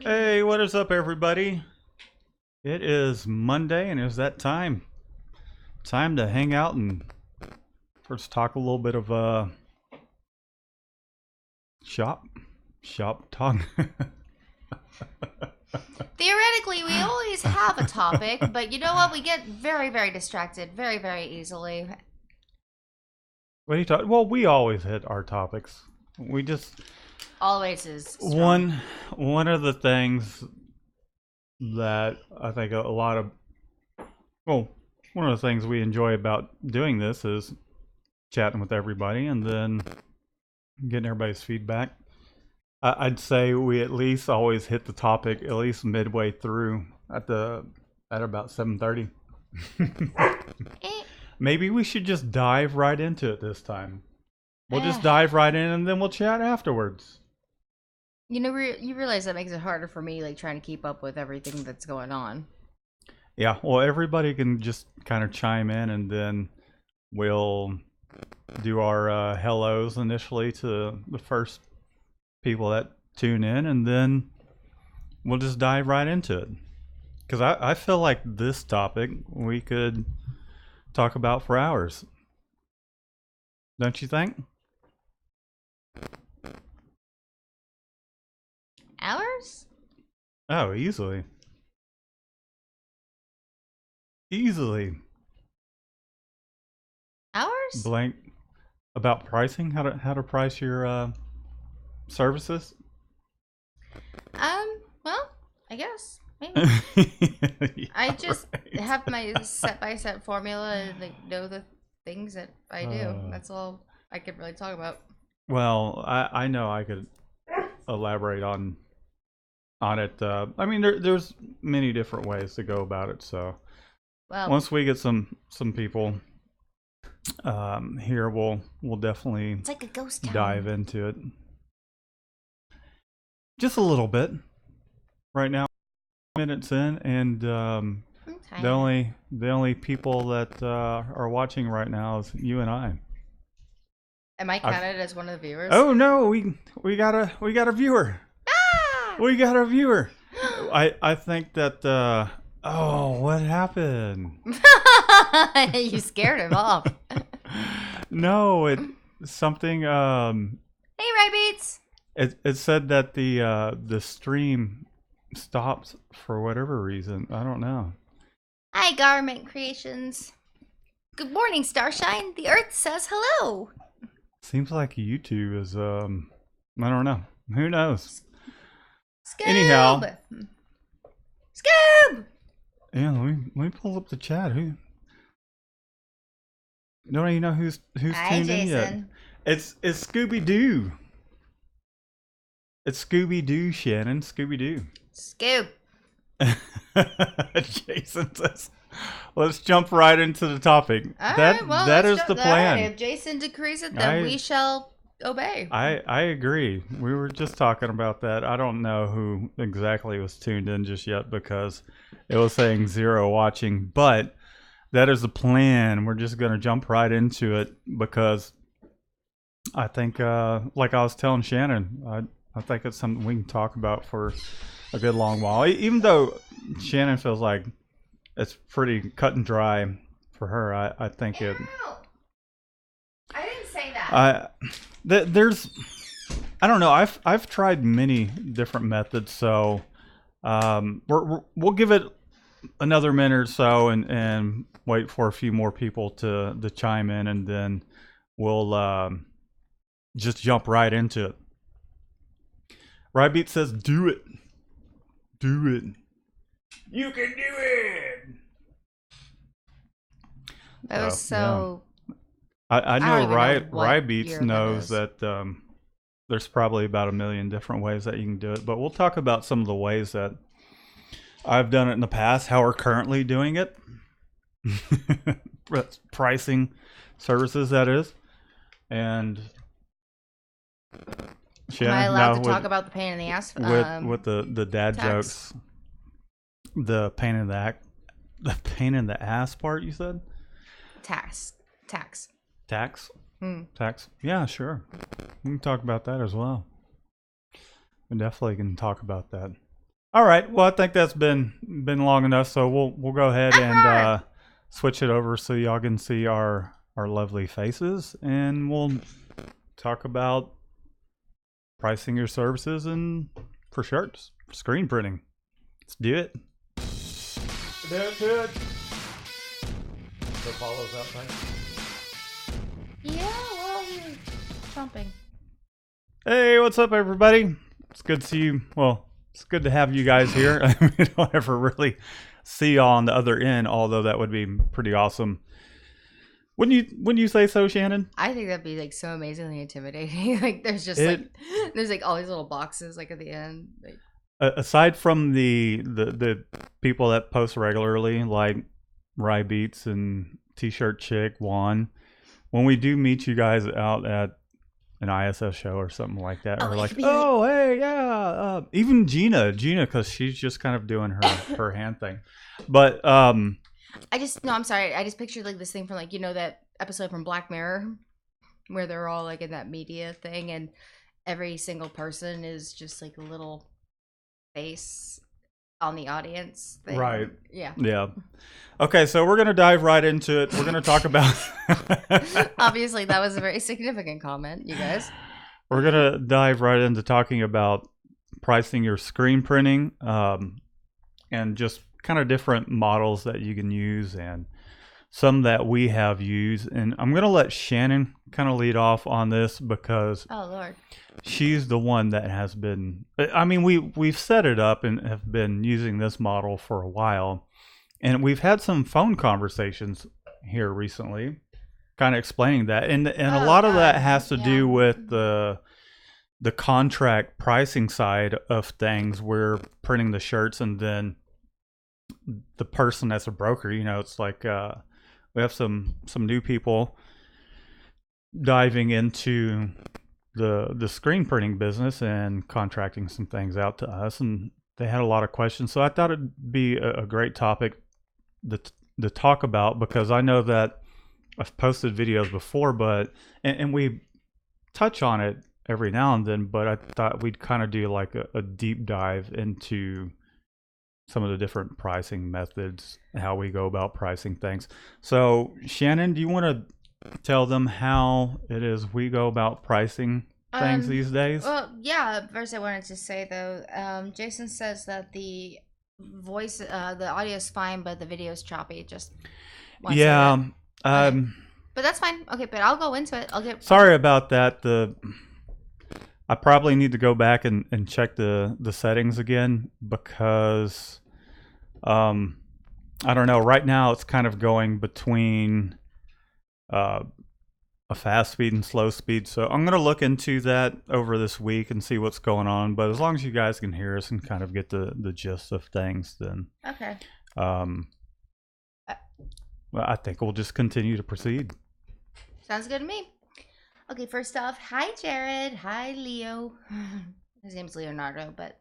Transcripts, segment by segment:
Hey, what is up, everybody? It is Monday, and it's that time. Time to hang out and first talk a little bit of shop talk. Theoretically, we always have a topic, but you know what? We get very, very distracted very, very easily. What are you talking? Well, we always hit our topics. We just Always is strong. one of the things that I think a lot of one of the things we enjoy about doing this is chatting with everybody and then getting everybody's feedback. I'd say we at least always hit the topic at least midway through at about 7:30. Maybe we should just dive right into it this time. We'll just dive right in and then we'll chat afterwards. You know, you realize that makes it harder for me, like trying to keep up with everything that's going on. Yeah, well, everybody can just kind of chime in and then we'll do our hellos initially to the first people that tune in, and then we'll just dive right into it. Because I feel like this topic we could talk about for hours. Don't you think? Hours? Oh, easily. Easily. Hours? Blank about pricing? How to price your services? Well, I guess. Maybe. Yeah, I just right. have my step-by-step formula and like know the things that I do. That's all I could really talk about. Well, I know I could elaborate on it. I mean, there's many different ways to go about it. So Well, once we get some people here, we'll definitely it's like a ghost town. dive into it. Just a little bit. Right now, minutes in, and the only people that are watching right now is you and I. Am I counted as one of the viewers? Oh no, we got a viewer. Ah! We got a viewer. I think that oh, what happened? You scared him off. No, it's something Hey, Rybeats. it said that the stream stops for whatever reason. I don't know. Hi, Garment Creations. Good morning, Starshine. The Earth says hello. Seems like YouTube is I don't know. Who knows? Scoob. Anyhow. Scoob. Yeah, let me pull up the chat. Who? Don't even know who's Hi, tuned Jason. in yet. It's Scooby Doo. It's Scooby Doo, Shannon. Scooby Doo. Scoob. Jason says, "Let's jump right into the topic." That is the plan. If Jason decrees it, then we shall obey. I agree. We were just talking about that. I don't know who exactly was tuned in just yet because it was saying 0 watching, but that is the plan. We're just going to jump right into it because I think, like I was telling Shannon, I think it's something we can talk about for a good long while. Even though Shannon feels like it's pretty cut and dry for her, I think it. I didn't say that. There's, I don't know. I've tried many different methods, so we'll give it another minute or so and wait for a few more people to chime in, and then we'll just jump right into it. Rybeat says, "Do it, do it. You can do it." That was so. Yeah. I know Rybeats year knows that there's probably about 1 million different ways that you can do it, but we'll talk about some of the ways that I've done it in the past, how we're currently doing it. Pricing services, that is. And Am I allowed to talk about the pain in the ass? With the dad jokes. The pain in the ass part, you said? Tax. Tax? Yeah, sure. We can talk about that as well. we definitely can talk about that. All right. Well, I think that's been long enough, so we'll go ahead and switch it over so y'all can see our lovely faces, and we'll talk about pricing your services and for shirts, for screen printing. Let's do it. Do it. So Apollo's outside. Yeah, well, we were jumping. Hey, what's up, everybody? It's good to see you. Well, it's good to have you guys here. We don't ever really see y'all on the other end, although that would be pretty awesome. Wouldn't you say so, Shannon? I think that'd be like so amazingly intimidating. Like there's just there's like all these little boxes like at the end. Like, aside from the people that post regularly, like Rye Beats and T-Shirt Chick, Juan, when we do meet you guys out at an ISS show or something like that, or like, oh, hey, yeah, even Gina, because she's just kind of doing her hand thing. But I'm sorry. I just pictured like this thing from like, that episode from Black Mirror where they're all like in that media thing and every single person is just like a little face on the audience thing. Right. Yeah. Okay, so we're going to dive right into it. We're going to talk about... Obviously, that was a very significant comment, you guys. We're going to dive right into talking about pricing your screen printing and just kind of different models that you can use and some that we have used. And I'm going to let Shannon kind of lead off on this because... Oh, Lord. She's the one that has been... I mean, we've set it up and have been using this model for a while. And we've had some phone conversations here recently kind of explaining that. And a lot of that has to do with the contract pricing side of things. We're printing the shirts and then the person that's a broker, it's like we have some new people diving into the screen printing business and contracting some things out to us, and they had a lot of questions. So I thought it'd be a great topic to talk about because I know that I've posted videos before, but and we touch on it every now and then, but I thought we'd kind of do like a deep dive into some of the different pricing methods, how we go about pricing things. So Shannon, do you want to tell them how it is we go about pricing things these days? Well, yeah. First, I wanted to say though, Jason says that the voice, the audio is fine, but the video is choppy. Just yeah. But that's fine. Okay, but I'll go into it. Sorry about that. I probably need to go back and check the settings again because I don't know. Right now, it's kind of going between a fast speed and slow speed. So I'm going to look into that over this week and see what's going on. But as long as you guys can hear us and kind of get the gist of things, then okay. Well, I think we'll just continue to proceed. Sounds good to me. Okay, first off, hi Jared. Hi Leo. His name's Leonardo, but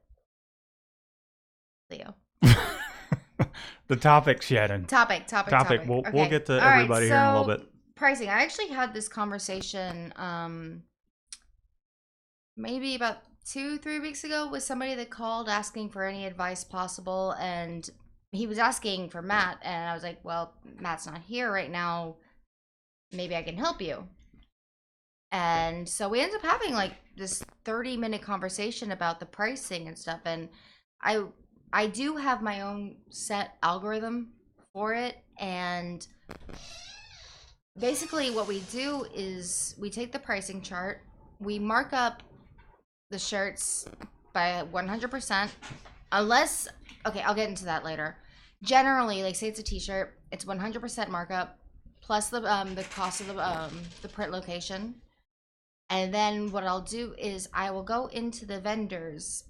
Leo. The topic, Shannon. Topic. We'll get to everybody here in a little bit. Pricing. I actually had this conversation maybe about 2-3 weeks ago with somebody that called asking for any advice possible, and he was asking for Matt, and I was like, well, Matt's not here right now. Maybe I can help you. And so we ended up having like this 30-minute conversation about the pricing and stuff. And I do have my own set algorithm for it. And basically what we do is we take the pricing chart, we mark up the shirts by 100%, unless, okay, I'll get into that later. Generally, like say it's a t-shirt, it's 100% markup plus the cost of the print location. And then what I'll do is I will go into the vendor's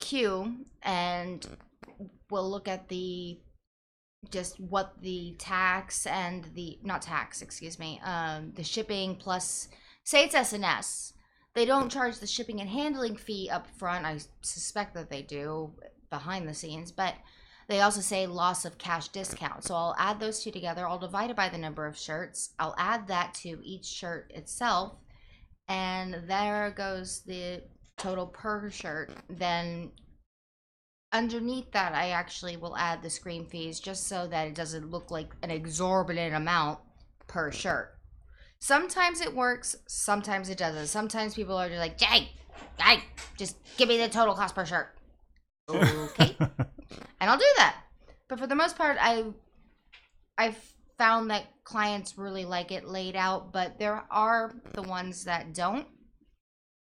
queue and we'll look at just what the tax and the shipping plus, say it's S&S. They don't charge the shipping and handling fee up front. I suspect that they do behind the scenes, but they also say loss of cash discount. So I'll add those two together. I'll divide it by the number of shirts. I'll add that to each shirt itself. And there goes the total per shirt, then underneath that I actually will add the screen fees just so that it doesn't look like an exorbitant amount per shirt. Sometimes it works, sometimes it doesn't. Sometimes people are just like, Jay, just give me the total cost per shirt. Okay. And I'll do that. But for the most part, I've found that clients really like it laid out, but there are the ones that don't.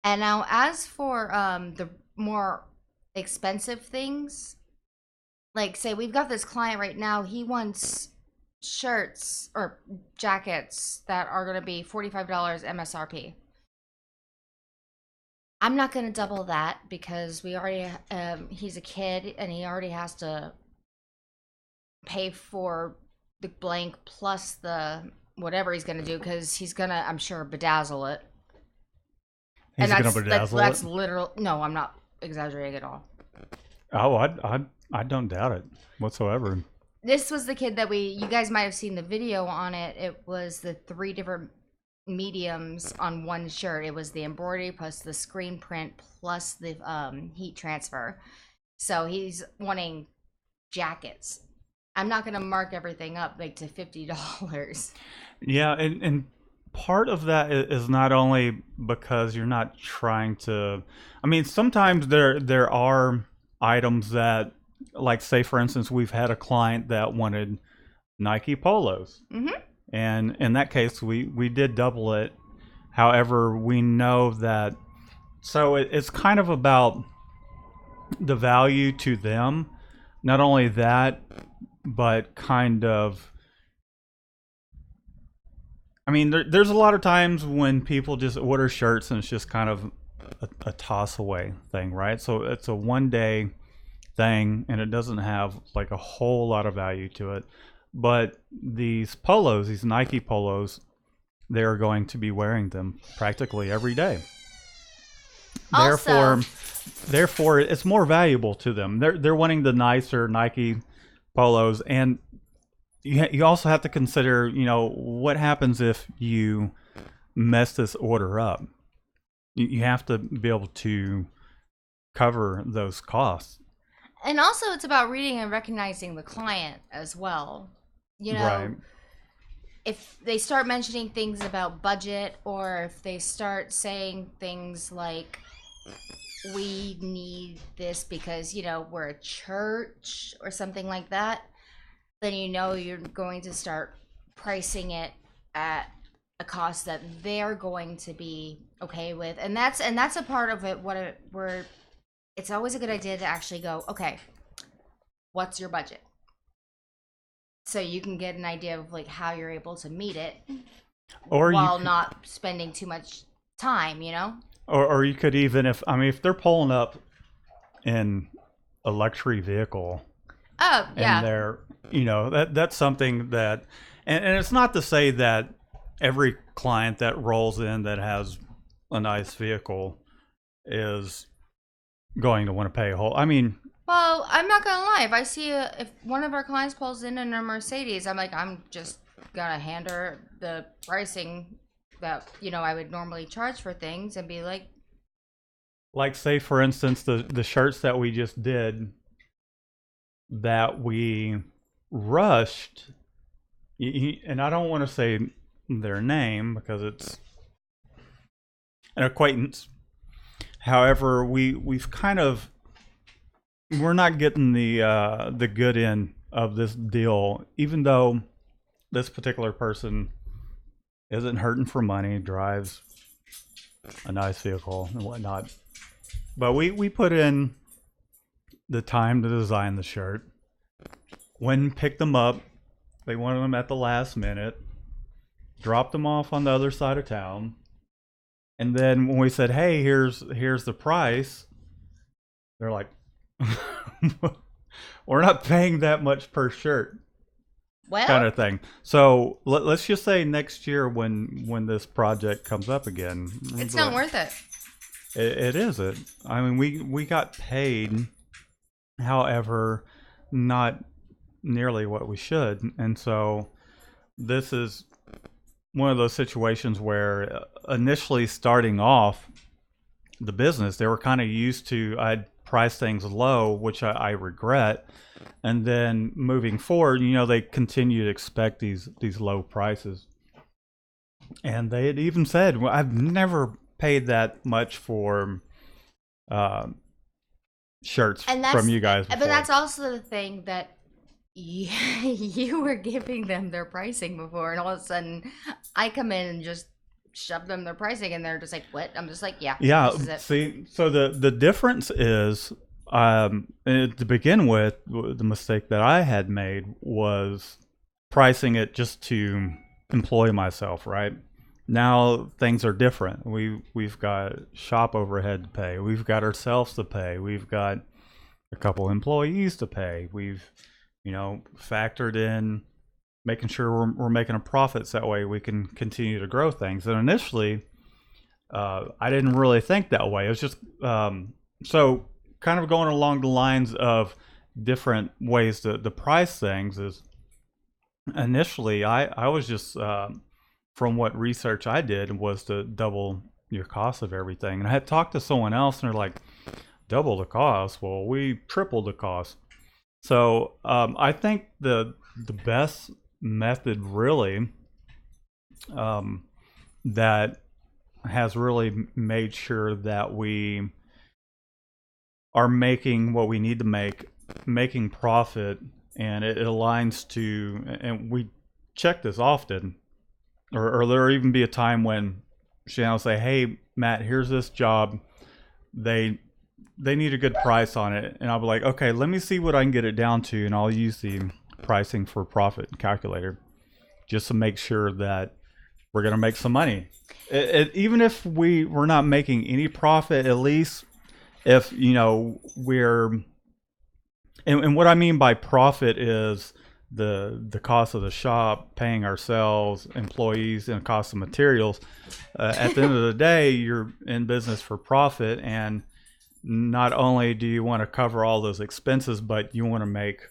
And now as for the more expensive things, like say we've got this client right now, he wants shirts or jackets that are going to be $45 MSRP. I'm not going to double that because we already he's a kid and he already has to pay for the blank plus the whatever he's going to do because he's going to, I'm sure, bedazzle it. He's And gonna bedazzle that's it. literal. No, I'm not exaggerating at all. Oh, I don't doubt it whatsoever. This was the kid that you guys might have seen the video on it. It was the 3 different mediums on one shirt. It was the embroidery plus the screen print plus the heat transfer. So he's wanting jackets. I'm not gonna mark everything up like to $50. Yeah, and part of that is not only because you're not trying to. I mean, sometimes there are items that, like, say for instance, we've had a client that wanted Nike polos, and in that case, we did double it. However, we know that, so it's kind of about the value to them. Not only that, but kind of, I mean, there's a lot of times when people just order shirts and it's just kind of a toss away thing, right? So it's a 1 day thing and it doesn't have like a whole lot of value to it. But these polos, these Nike polos, they're going to be wearing them practically every day. Also, Therefore, it's more valuable to them. They're wanting the nicer Nike polos, and you also have to consider, what happens if you mess this order up. You have to be able to cover those costs. and also it's about reading and recognizing the client as well. Right. If they start mentioning things about budget, or if they start saying things like, we need this because, we're a church or something like that, then you're going to start pricing it at a cost that they're going to be okay with. And that's a part of it where it's always a good idea to actually go, okay, what's your budget? So you can get an idea of like how you're able to meet it while not spending too much time, Or you could even, if they're pulling up in a luxury vehicle, Oh, yeah. and they're, that's something that, and it's not to say that every client that rolls in that has a nice vehicle is going to want to pay a whole. Well, I'm not gonna lie. If one of our clients pulls in a Mercedes, I'm just gonna hand her the pricing that I would normally charge for things and be like, say for instance, the shirts that we just did that we rushed, and I don't want to say their name because it's an acquaintance. However, we've kind of, we're not getting the good end of this deal, even though this particular person isn't hurting for money, drives a nice vehicle and whatnot. But we put in the time to design the shirt. When picked them up, they wanted them at the last minute, dropped them off on the other side of town. And then when we said, hey, here's the price, they're like, we're not paying that much per shirt, well, kind of thing. So let's just say next year when this project comes up again, it's not worth it. It isn't. We got paid, however, not nearly what we should. And so this is one of those situations where initially starting off, the business. They were kind of used to I'd price things low, which I regret. And then moving forward, they continue to expect these low prices. And they had even said, well, I've never paid that much for uh, shirts from you guys before. But that's also the thing that you were giving them their pricing before, and all of a sudden I come in and just shove them their pricing, and they're just like, what? I'm just like, yeah, this is it. See, so the difference is, to begin with, the mistake that I had made was pricing it just to employ myself, right? Now things are different. We've got shop overhead to pay. We've got ourselves to pay. We've got a couple employees to pay. We've factored in making sure we're making a profit, so that way we can continue to grow things. And initially, I didn't really think that way. It was just so kind of going along the lines of different ways to price things. Is initially I was just from what research I did was to double your cost of everything. And I had talked to someone else, and they're like, double the cost? Well, we tripled the cost. So I think the best method really that has really made sure that we are making what we need to making profit, and it aligns to, and we check this often, or there'll even be a time when Shannon will say, hey, Matt, here's this job. They need a good price on it. And I'll be like, okay, let me see what I can get it down to. And I'll use the pricing for profit calculator just to make sure that we're going to make some money. Even if we're not making any profit, at least if, we're, and what I mean by profit is the cost of the shop, paying ourselves, employees, and cost of materials. At the end of the day, you're in business for profit, and not only do you want to cover all those expenses, but you want to make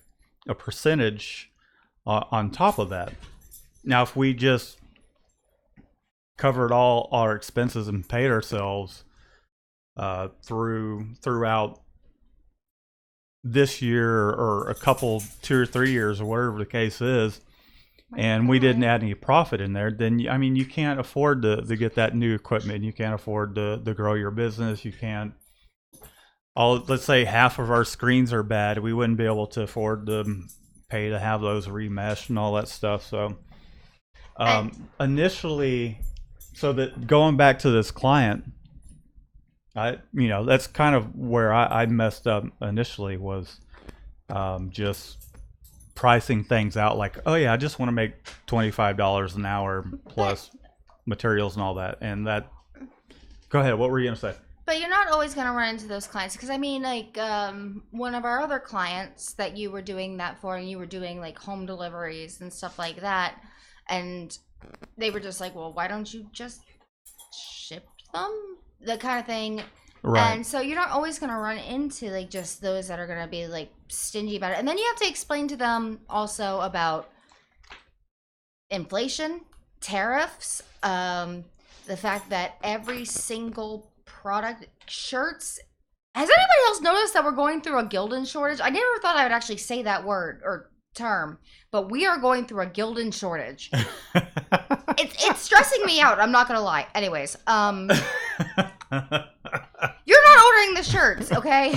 a percentage on top of that. Now, if we just covered all our expenses and paid ourselves throughout this year or a couple 2 or 3 years or whatever the case is, and we didn't add any profit in there, then you can't afford to get that new equipment. You can't afford to grow your business. You can't. Let's say half of our screens are bad. We wouldn't be able to afford to pay to have those remeshed and all that stuff. So initially, so that going back to this client, that's kind of where I messed up initially, was just pricing things out like, oh yeah, I just want to make $25 an hour plus materials and all that. And that, go ahead, what were you going to say? But you're not always going to run into those clients, because one of our other clients that you were doing that for, and you were doing like home deliveries and stuff like that, and they were just like, well, why don't you just ship them? The kind of thing. Right. And so you're not always going to run into like just those that are going to be like stingy about it. And then you have to explain to them also about inflation, tariffs, the fact that every single product, shirts. Has anybody else noticed that we're going through a Gildan shortage? I never thought I would actually say that word or term, but we are going through a Gildan shortage. It's stressing me out. I'm not gonna lie. Anyways, you're not ordering the shirts, okay?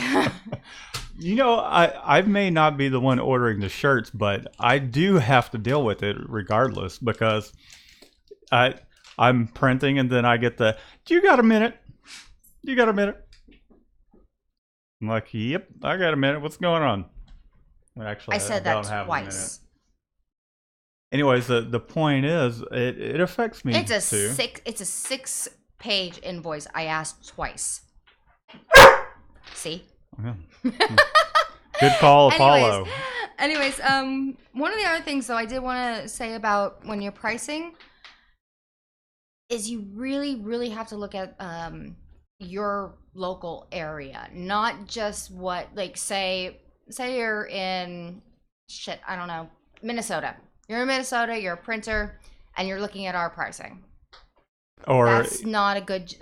I may not be the one ordering the shirts, but I do have to deal with it regardless, because I'm printing, and then I get do you got a minute? You got a minute? I'm like, yep, I got a minute. What's going on? Actually, I said that twice. Anyways, the point is, it affects me. It's a 6-page invoice. I asked twice. See? Yeah. Good call, Apollo. Anyways, one of the other things though I did want to say about when you're pricing is you really, really have to look at your local area, not just what, like, say you're in I don't know, Minnesota. You're in Minnesota, you're a printer, and you're looking at our pricing. Or that's not a good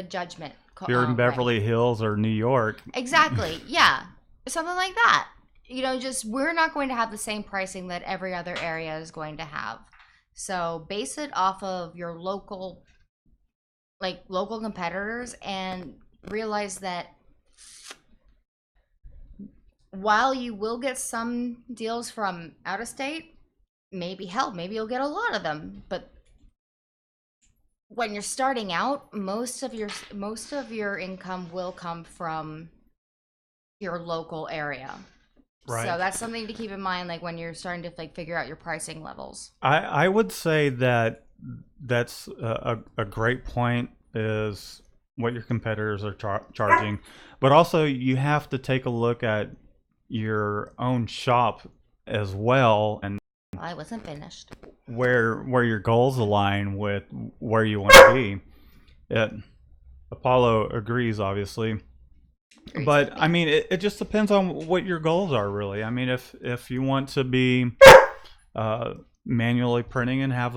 judgment If you're in Beverly Hills or New York. Exactly. Yeah. Something like that. Just we're not going to have the same pricing that every other area is going to have. So base it off of your local competitors and realize that while you will get some deals from out of state, maybe you'll get a lot of them, but when you're starting out, most of your income will come from your local area. Right. So that's something to keep in mind, like when you're starting to figure out your pricing levels. I would say that that's a great point, is what your competitors are charging, but also you have to take a look at your own shop as well, and I wasn't finished. Where your goals align with where you want to be. Apollo agrees, obviously. But I mean, it just depends on what your goals are, really. I mean, if you want to be manually printing and have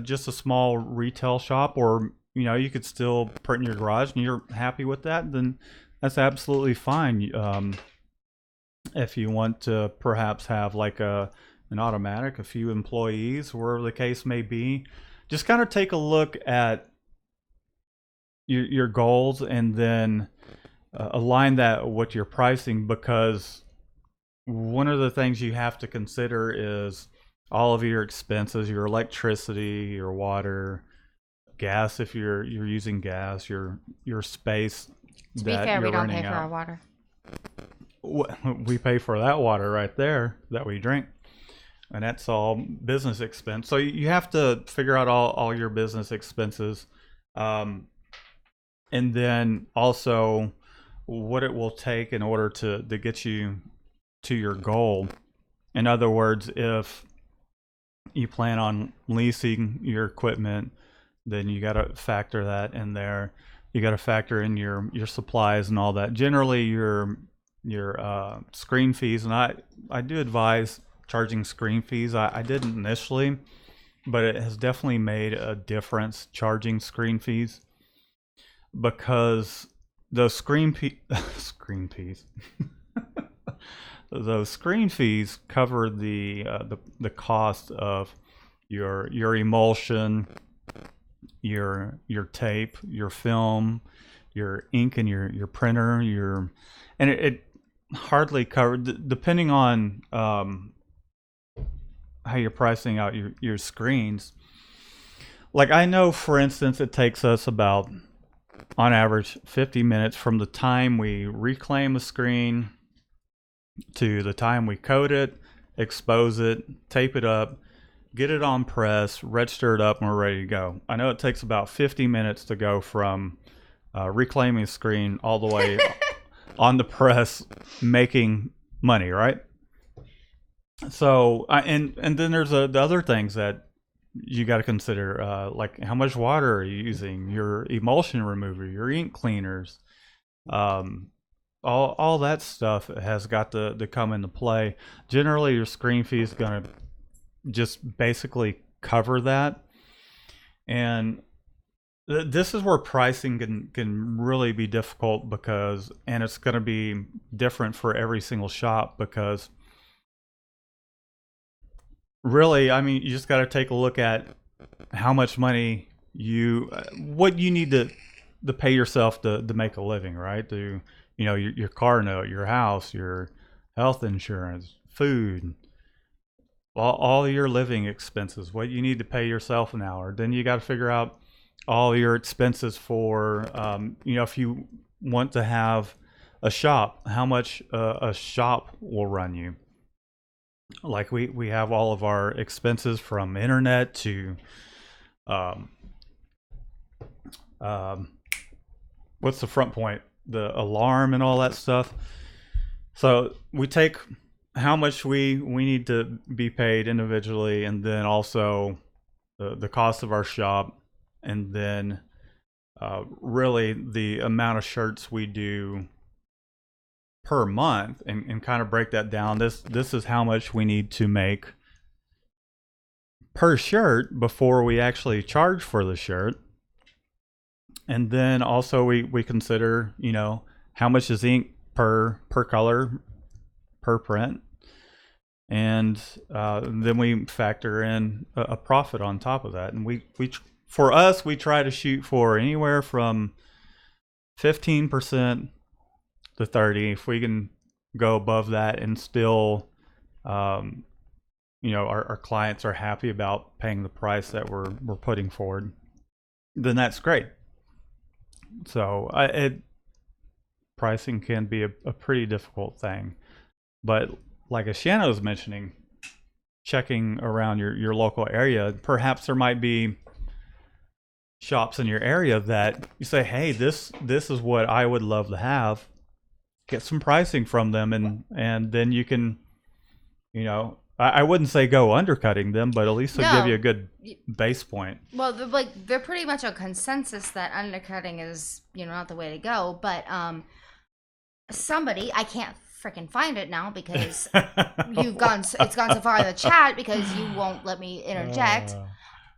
just a small retail shop, or you could still print in your garage and you're happy with that, then that's absolutely fine. If you want to perhaps have like an automatic, a few employees, wherever the case may be, just kind of take a look at your goals and then align that with your pricing, because one of the things you have to consider is all of your expenses, your electricity, your water, gas if you're using gas, your space. To be fair, we don't pay for our water. We pay for that water right there that we drink, and that's all business expense. So you have to figure out all your business expenses, and then also what it will take in order to get you to your goal. In other words, if you plan on leasing your equipment, then you got to factor that in there. You got to factor in your supplies and all that. Generally, your screen fees, and I do advise charging screen fees. I didn't initially, but it has definitely made a difference charging screen fees, because those screen fees those screen fees cover the cost of your emulsion, your tape, your film, your ink, and your printer, and it hardly covered, depending on how you're pricing out your screens. Like, I know, for instance, it takes us about, on average, 50 minutes from the time we reclaim a screen to the time we coat it, expose it, tape it up, get it on press, register it up, and we're ready to go. I know it takes about 50 minutes to go from reclaiming a screen all the way on the press, making money, right? So, and then there's the other things that you got to consider, like how much water are you using, your emulsion remover, your ink cleaners, all that stuff has got to come into play. Generally, your screen fee is going to just basically cover that, and this is where pricing can really be difficult, because, and it's going to be different for every single shop, because really, I mean, you just got to take a look at how much money what you need to pay yourself to make a living, right? Your car note, your house, your health insurance, food, all your living expenses, what you need to pay yourself an hour. Then you got to figure out all your expenses for, if you want to have a shop, how much a shop will run you. Like we have all of our expenses, from internet to what's the front point, the alarm and all that stuff. So we take how much we need to be paid individually, and then also the cost of our shop, and then really the amount of shirts we do per month, and kind of break that down. This is how much we need to make per shirt before we actually charge for the shirt. And then also we consider, how much is ink per color per print, and then we factor in a profit on top of that. And for us, we try to shoot for anywhere from 15% to 30. If we can go above that and still, our clients are happy about paying the price that we're putting forward, then that's great. So pricing can be a pretty difficult thing, but like as Shanna was mentioning, checking around your local area, perhaps there might be shops in your area that you say, hey, this is what I would love to have. Get some pricing from them, and then you can, I wouldn't say go undercutting them, but at least they'll give you a good base point. Well, they're pretty much a consensus that undercutting is, not the way to go. But somebody, I can't freaking find it now because it's gone so far in the chat because you won't let me interject.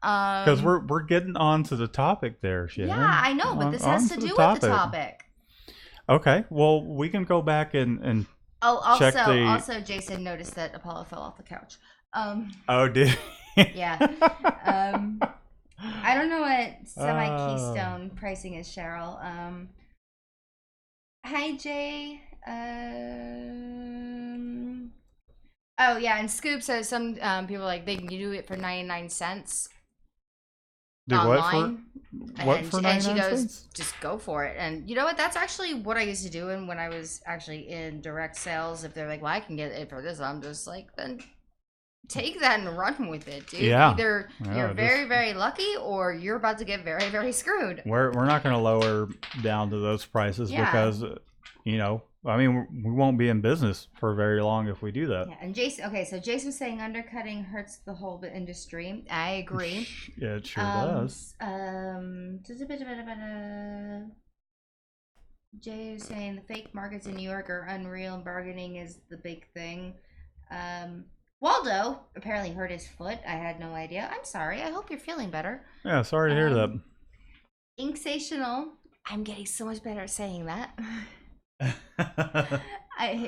Because we're getting on to the topic there, Shannon. Yeah, I know, but this has to do with the topic. Okay, well, we can go back and also Jason noticed that Apollo fell off the couch. Oh, did he? Yeah. I don't know what semi-keystone pricing is, Cheryl. Hi, Jay. Oh, yeah, and Scoop says some people are like, they can do it for 99 cents. Do online. What for 99 and she goes, cents? just go for it. And you know what? That's actually what I used to do. And when I was actually in direct sales, if they're like, well, I can get it for this, I'm just like, then take that and run with it, dude. Yeah. Either you're very, very lucky or you're about to get very, very screwed. We're not going to lower down to those prices because, we won't be in business for very long if we do that. Yeah, and so Jason's saying undercutting hurts the whole industry. I agree. Yeah, it sure does. Jay is saying the fake markets in New York are unreal and bargaining is the big thing. Waldo apparently hurt his foot. I had no idea. I'm sorry. I hope you're feeling better. Yeah, sorry to hear that. Inksational. I'm getting so much better at saying that.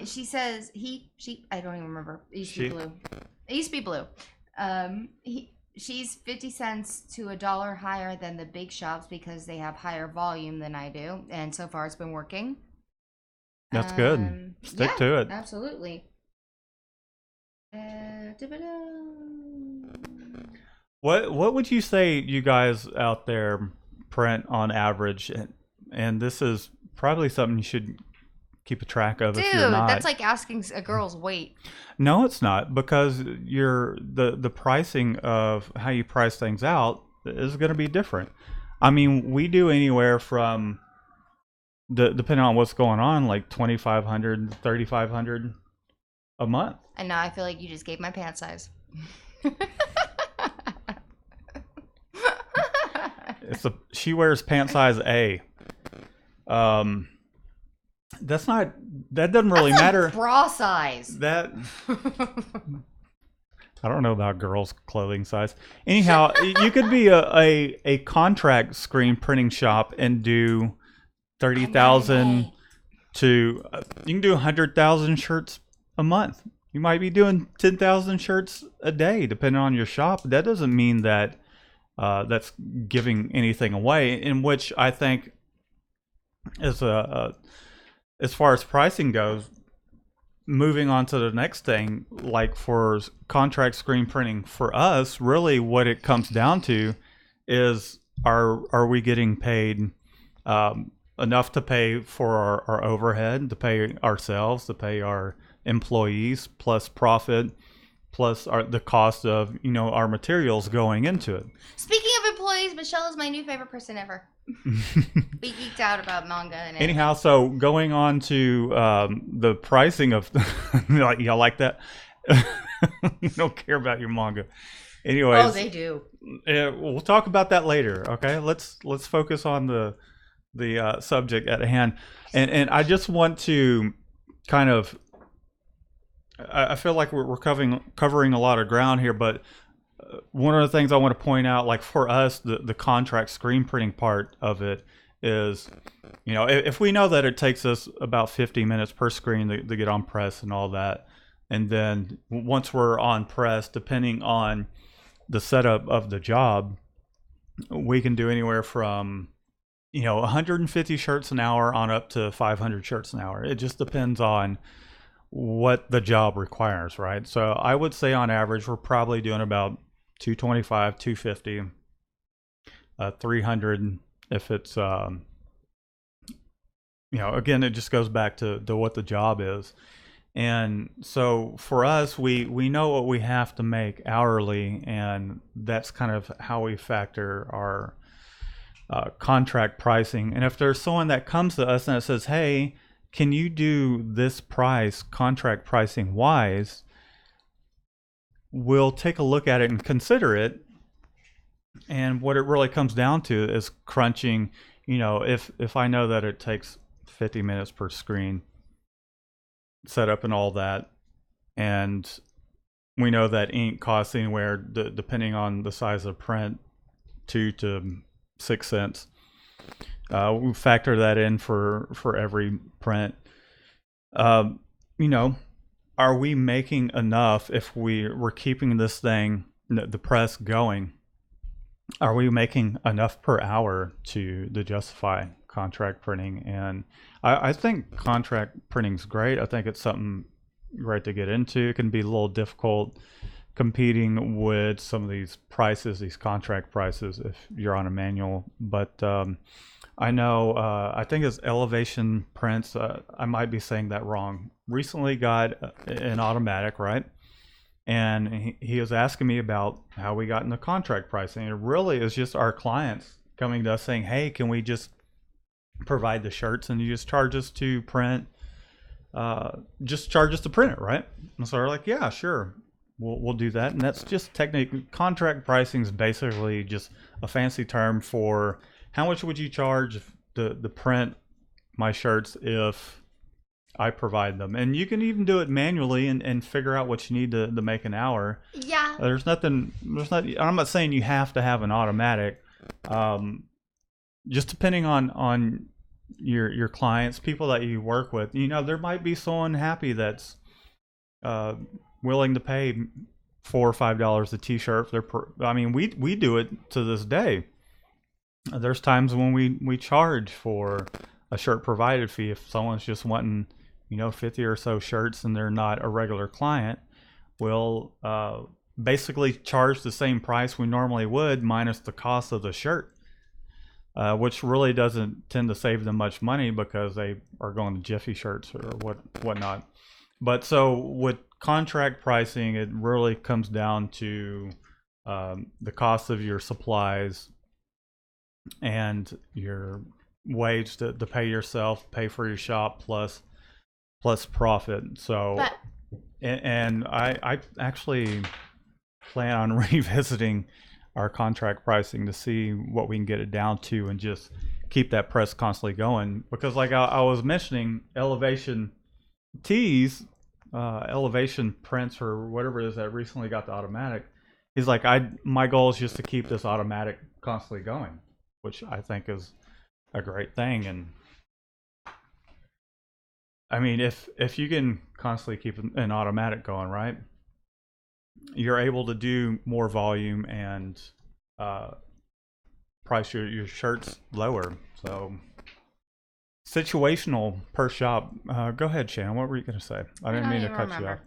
She says I don't even remember. It used to be blue. She's 50 cents to $1 higher than the big shops because they have higher volume than I do, and so far it's been working. That's good. Stick to it. Absolutely. What would you say you guys out there print on average? And this is probably something you should keep a track of. Dude, if you're not. That's like asking a girl's weight. No, it's not, because the pricing of how you price things out is going to be different. I mean, we do anywhere from depending on what's going on, like $2,500, $3,500 a month. And now I feel like you just gave my pant size. She wears pant size A. That doesn't really matter. Bra size. That I don't know about girls' clothing size. Anyhow, you could be a contract screen printing shop and do 30,000 to you can do 100,000 shirts a month. You might be doing 10,000 shirts a day, depending on your shop. That doesn't mean that that's giving anything away. In which I think is as far as pricing goes, moving on to the next thing, like for contract screen printing, for us, really what it comes down to is are we getting paid enough to pay for our overhead, to pay ourselves, to pay our employees, plus profit, plus the cost of our materials going into it. Speaking of employees, Michelle is my new favorite person ever. We geeked out about manga and anyhow, so going on to the pricing of y'all like that. You don't care about your manga. Anyways, they do. We'll talk about that later. Okay, let's focus on the subject at hand, and I just want to kind of. I feel like we're covering a lot of ground here, but one of the things I want to point out, like for us, the contract screen printing part of it is, if we know that it takes us about 50 minutes per screen to get on press and all that, and then once we're on press, depending on the setup of the job, we can do anywhere from 150 shirts an hour on up to 500 shirts an hour. It just depends on what the job requires, right? So I would say on average we're probably doing about 225, 250, 300 if it's again, it just goes back to what the job is. And so for us, we know what we have to make hourly, and that's kind of how we factor our contract pricing. And if there's someone that comes to us and it says, hey, can you do this price, contract pricing wise, we'll take a look at it and consider it. And what it really comes down to is crunching, if I know that it takes 50 minutes per screen, setup and all that, and we know that ink costs anywhere, depending on the size of print, 2 to 6 cents. We factor that in for every print. Are we making enough if we're keeping this thing, the press going? Are we making enough per hour to justify contract printing? And I think contract printing's great. I think it's something great to get into. It can be a little difficult competing with some of these prices, these contract prices, if you're on a manual. But I know, I think it's Elevation Prints, I might be saying that wrong, recently got an automatic, right? And he was asking me about how we got into contract pricing. It really is just our clients coming to us saying, hey, can we just provide the shirts and you just charge us to print, just charge us to print it, right? And so we're like, yeah, sure, we'll do that. And that's just technically, contract pricing is basically just a fancy term for how much would you charge the print my shirts if I provide them. And you can even do it manually and figure out what you need to make an hour. Yeah. I'm not saying you have to have an automatic. Just depending on your clients, people that you work with, there might be someone happy that's willing to pay $4 or $5 a t-shirt. We do it to this day. There's times when we charge for a shirt provided fee if someone's just wanting 50 or so shirts and they're not a regular client. We'll basically charge the same price we normally would minus the cost of the shirt, which really doesn't tend to save them much money because they are going to Jiffy shirts or whatnot. But so with contract pricing, it really comes down to the cost of your supplies and your wage to pay yourself, pay for your shop, plus profit. So, and I actually plan on revisiting our contract pricing to see what we can get it down to and just keep that press constantly going. Because like I was mentioning, Elevation Tees, Elevation Prints or whatever it is that recently got the automatic, he's like, my goal is just to keep this automatic constantly going, which I think is a great thing. And I mean, if you can constantly keep an automatic going, right, you're able to do more volume and price your shirts lower. So situational per shop. Go ahead, Shannon. What were you going to say? I didn't mean to cut you off.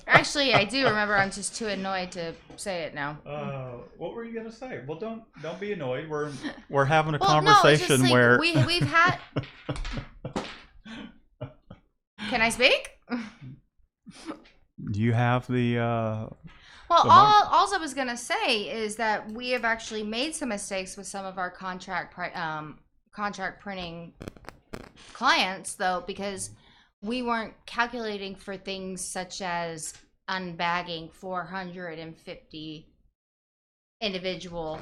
Actually, I do remember. I'm just too annoyed to say it now. What were you gonna say? Well, don't be annoyed. We're having a Well, conversation no, where we've had. Can I speak? you have the. Well, all I was gonna say is that we have actually made some mistakes with some of our contract printing clients, though, because we weren't calculating for things such as unbagging 450 individual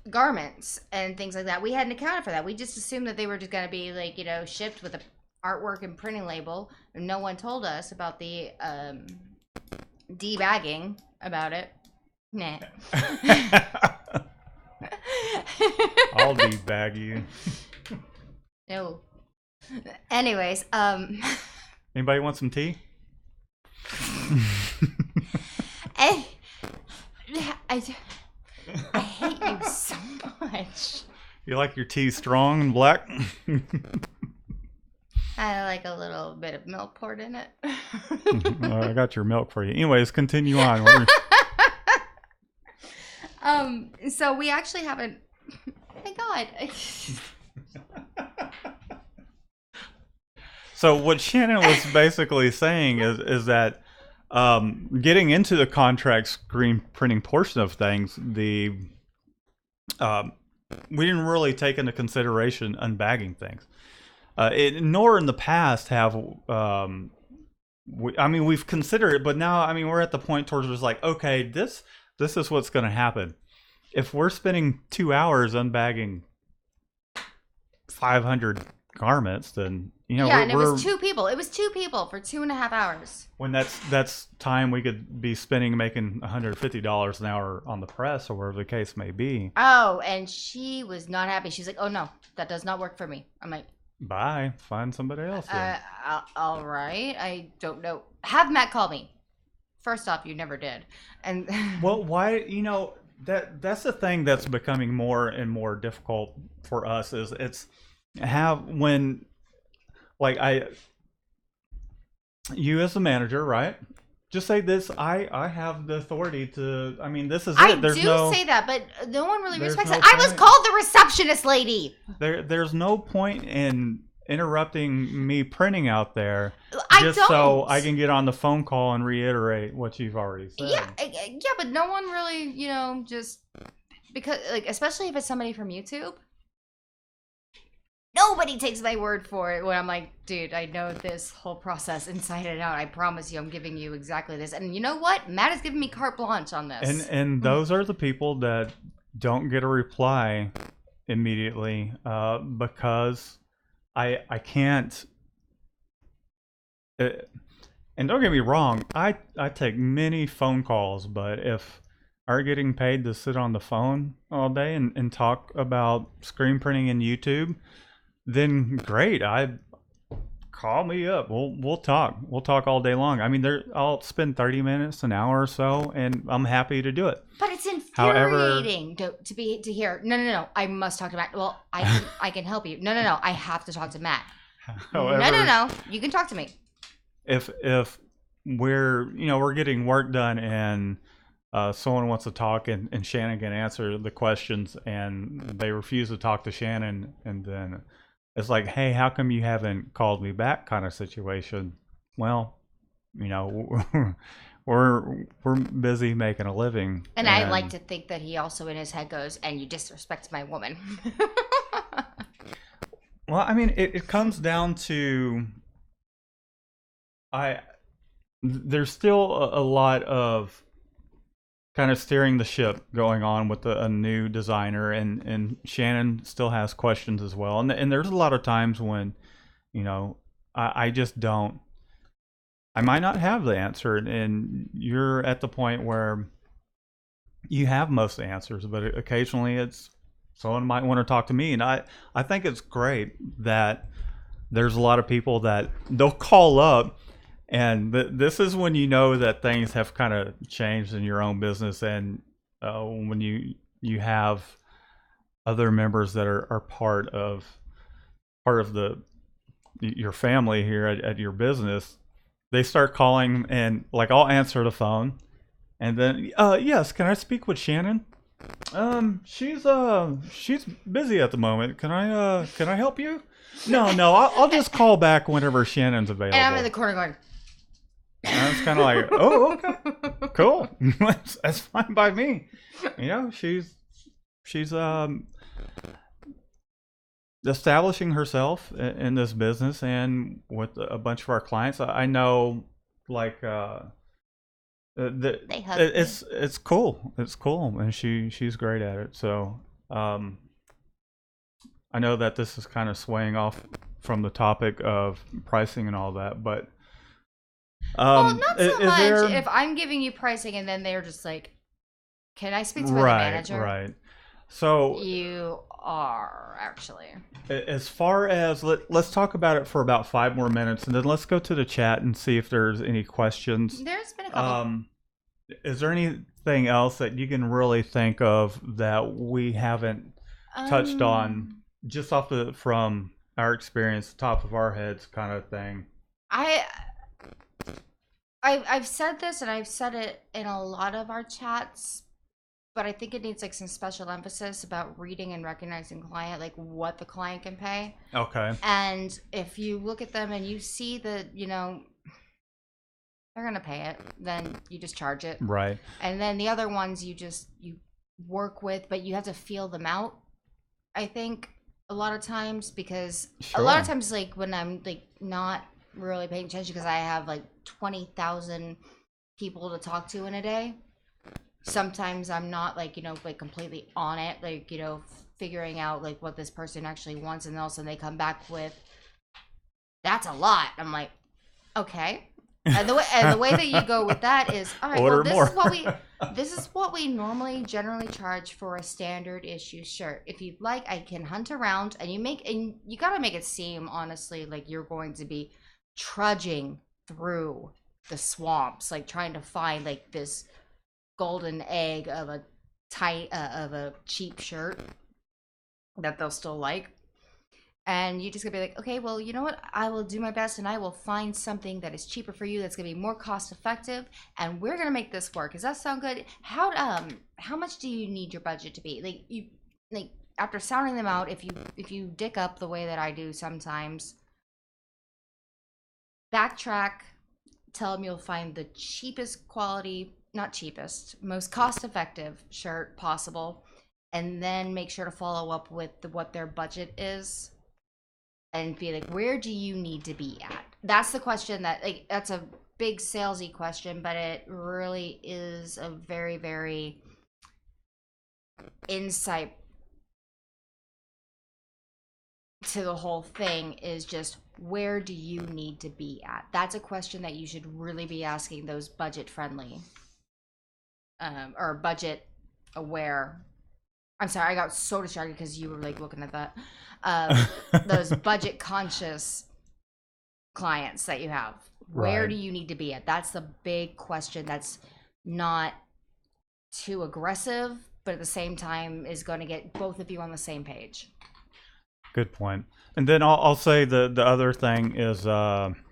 garments and things like that. We hadn't accounted for that. We just assumed that they were just going to be like, shipped with a artwork and printing label. And no one told us about the debagging about it. Nah. I'll debag you. No. Anyways, Anybody want some tea? I hate you so much. You like your tea strong and black? I like a little bit of milk poured in it. I got your milk for you. Anyways, continue on. So we actually haven't. Thank God. So what Shannon was basically saying is that getting into the contract screen printing portion of things, we didn't really take into consideration unbagging things. Nor in the past have we've considered it, but now we're at the point towards it's like, okay, this is what's going to happen. If we're spending 2 hours unbagging 500 garments, then and it was 2 people. It was 2 people for 2.5 hours. When that's time we could be spending making $150 an hour on the press or whatever the case may be. Oh, and she was not happy. She's like, "Oh no, that does not work for me." I'm like, "Bye, find somebody else." All right. I don't know. Have Matt call me. First off, you never did. And well, why? That's the thing that's becoming more and more difficult for us is you as the manager, right? Just say this. I have the authority to. This is it. I do say that, but no one really respects it. I was called the receptionist lady. There's no point in interrupting me printing out there so I can get on the phone call and reiterate what you've already said. Yeah, but no one really, just because, especially if it's somebody from YouTube. Nobody takes my word for it when I'm like, dude, I know this whole process inside and out. I promise you I'm giving you exactly this. And you know what? Matt is giving me carte blanche on this. And those are the people that don't get a reply immediately because I can't. And don't get me wrong, I take many phone calls, but if are getting paid to sit on the phone all day and talk about screen printing and YouTube, then great. Call me up. We'll talk. We'll talk all day long. I'll spend 30 minutes, an hour or so, and I'm happy to do it. But it's infuriating to hear. No. I must talk to Matt. Well, I can help you. No. I have to talk to Matt. However, no. You can talk to me. If we're getting work done and someone wants to talk and Shannon can answer the questions and they refuse to talk to Shannon, and then it's like, hey, how come you haven't called me back kind of situation? Well, we're busy making a living. And I like to think that he also in his head goes, and you disrespect my woman. Well, it comes down to there's still a lot of kind of steering the ship going on with a new designer, and Shannon still has questions as well. And there's a lot of times when, I just don't. I might not have the answer, and you're at the point where you have most of the answers, but occasionally it's someone might want to talk to me, and I think it's great that there's a lot of people that they'll call up. And this is when you know that things have kind of changed in your own business, and when you have other members that are part of your family here at your business, they start calling, and I'll answer the phone, and then yes, can I speak with Shannon? She's busy at the moment. Can I help you? No, I'll just call back whenever Shannon's available. And I'm in the corner going. And it's kind of like, oh, okay, cool. That's fine by me. She's establishing herself in this business, and with a bunch of our clients, I know, it's cool. It's cool, and she's great at it. So, I know that this is kind of swaying off from the topic of pricing and all that, but. Well, not so much if I'm giving you pricing and then they're just like, Can I speak to the Right, manager? right. So You are actually. as far as let's talk about it for about 5 more minutes, and then let's go to the chat and see if there's any questions. There's been a couple. Um, is there anything else that you can really think of that we haven't touched on, Um, just off the from our experience, top of our heads, kind of thing? I I've said this and I've said it in a lot of our chats, but I think it needs like some special emphasis about reading and recognizing client, like what the client can pay. Okay. And if you look at them and you see that, they're gonna pay it, then you just charge it. Right. And then the other ones you work with, but you have to feel them out. I think a lot of times because a lot of Sure. times like when I'm like not really paying attention because I have like 20,000 people to talk to in a day. Sometimes I'm not like like completely on it, like figuring out like what this person actually wants, and all of a sudden they come back with that's a lot. I'm like, okay. And the way that you go with that is all right. Well, Order more. this is what we normally generally charge for a standard issue shirt. If you'd like, I can hunt around, and you gotta make it seem honestly like you're going to be trudging through the swamps, like trying to find like this golden egg of a cheap shirt that they'll still like. And you just gonna be like, okay, well, you know what? I will do my best, and I will find something that is cheaper for you. That's gonna be more cost effective, and we're gonna make this work. Does that sound good? How much do you need your budget to be? Like after sounding them out, if you dick up the way that I do sometimes, backtrack, tell them you'll find the cheapest quality, not cheapest, most cost effective shirt possible, and then make sure to follow up with what their budget is and be like, where do you need to be at? That's the question that's a big salesy question, but it really is a very, very insight to the whole thing is just where do you need to be at? That's a question that you should really be asking those budget friendly or budget aware. I'm sorry, I got so distracted because you were like looking at that. Those budget conscious clients that you have. Where Right. do you need to be at? That's the big question that's not too aggressive, but at the same time is going to get both of you on the same page. Good point. And then I'll say the other thing is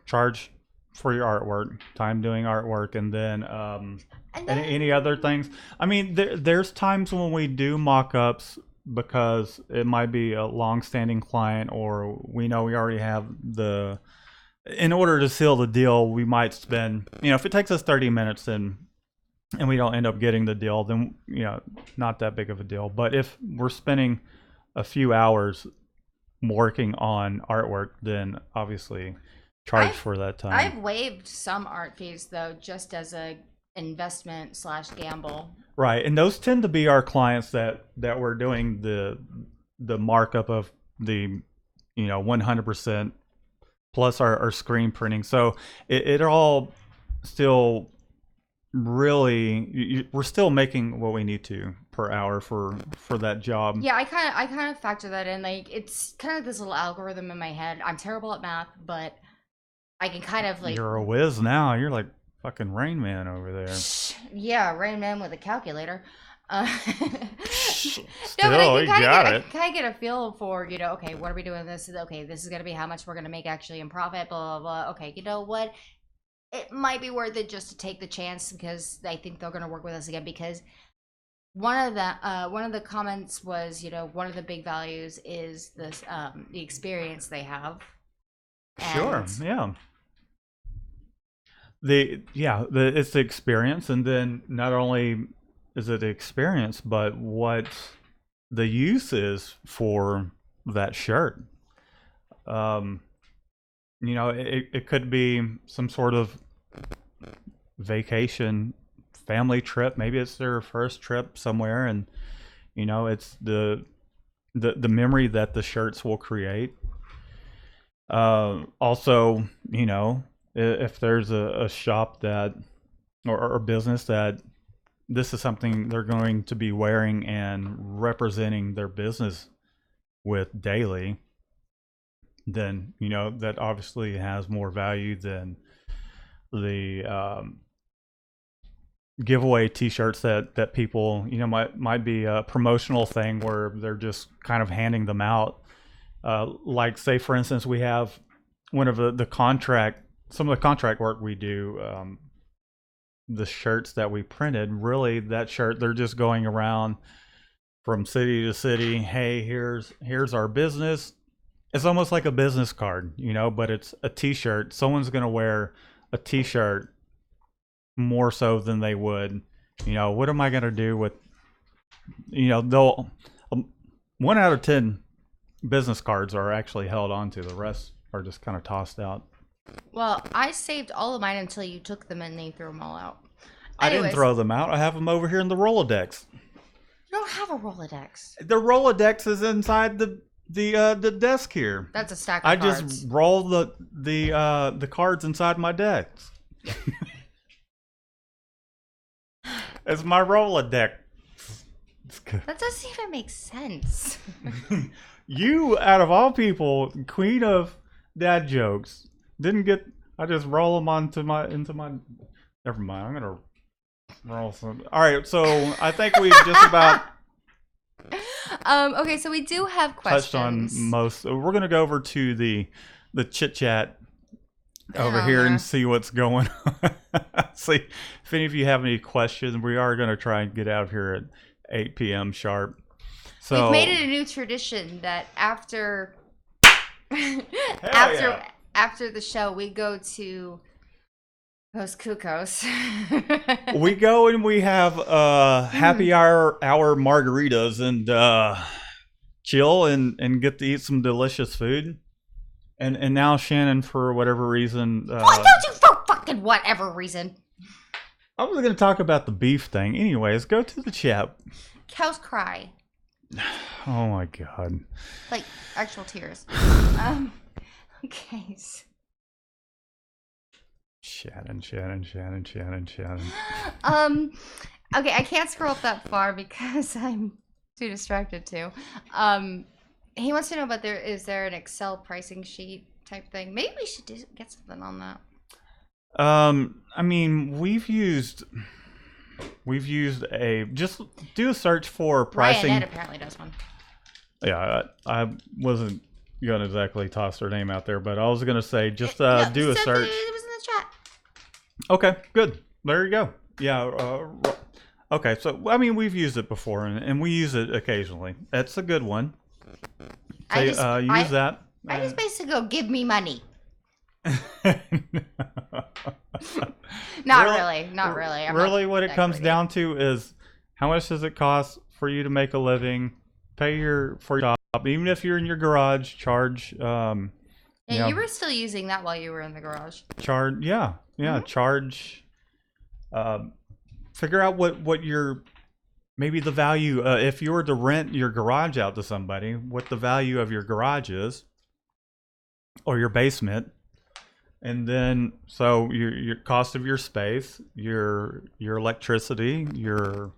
charge for your artwork, time doing artwork, and then And any other things. I mean, there's times when we do mock-ups because it might be a long-standing client, or we know we already have the. In order to seal the deal, we might spend. If it takes us 30 minutes, and we don't end up getting the deal, then not that big of a deal. But if we're spending a few hours working on artwork, then obviously charge for that time. I've waived some art fees though, just as a investment slash gamble. Right, and those tend to be our clients that we're doing the markup of the 100% plus our screen printing. So it all still really we're still making what we need to per hour for that job. Yeah, I kind of factor that in. Like it's kind of this little algorithm in my head. I'm terrible at math, but I can kind of like You're a whiz now. You're like fucking Rain Man over there. yeah, Rain Man with a calculator. No, but Still, you got I it. can kind of get a feel for, okay, what are we doing this? Okay, this is going to be how much we're going to make actually in profit, blah, blah, blah. Okay, you know what? It might be worth it just to take the chance because I think they're going to work with us again because one of the comments was, one of the big values is this, the experience they have. Sure, And yeah. It's the experience, and then not only is it the experience, but what the use is for that shirt. Um, it could be some sort of vacation, family trip. Maybe it's their first trip somewhere, and it's the memory that the shirts will create. Also, if there's a shop that or business that this is something they're going to be wearing and representing their business with daily, then that obviously has more value than the giveaway T-shirts that people might be a promotional thing where they're just kind of handing them out. Like, say for instance, we have one of some of the contract work we do. The shirts that we printed, really, that shirt, they're just going around from city to city. Hey, here's our business. It's almost like a business card, but it's a T-shirt. Someone's going to wear a T-shirt more so than they would. What am I going to do with, they'll 1 out of 10 business cards are actually held onto. The rest are just kind of tossed out. Well, I saved all of mine until you took them and they threw them all out. I didn't throw them out. I have them over here in the Rolodex. You don't have a Rolodex. The Rolodex is inside the desk here. That's a stack of I cards. just roll the cards inside my desk. It's my Rolodex. That doesn't even make sense. You, out of all people, queen of dad jokes, didn't get. I just roll them into my. Never mind. I'm gonna roll some. All right. So I think we just about. Okay, so we do have questions. Touched on most. We're gonna go over to the chit chat over here and see what's going on. See if any of you have any questions. We are gonna try and get out of here at 8 p.m. sharp. So we've made it a new tradition that after after the show we go to Los Cucos. We go and we have happy hour margaritas and chill and get to eat some delicious food. And now Shannon, for whatever reason, why don't you for fucking whatever reason? I was going to talk about the beef thing. Anyways, go to the chat. Cows cry. Oh my god. Like actual tears. Okay. Shannon. Okay, I can't scroll up that far because I'm too distracted to. He wants to know about is there an Excel pricing sheet type thing? Maybe we should get something on that. I mean, we've used just do a search for pricing. Ryan Ed apparently does one. Yeah, I wasn't gonna exactly toss her name out there, but I was gonna say just do a search. It was in the chat. Okay, good. There you go. Yeah. Okay, so I mean, we've used it before, and we use it occasionally. That's a good one. Use that. I just basically go, give me money. Not really. Really, what it comes down to is how much does it cost for you to make a living? Pay for your job, even if you're in your garage. Charge. You were still using that while you were in the garage. Charge. Yeah. Mm-hmm. Charge. Figure out what your maybe the value. If you were to rent your garage out to somebody, what the value of your garage is, or your basement. And then, so your cost of your space, your electricity, your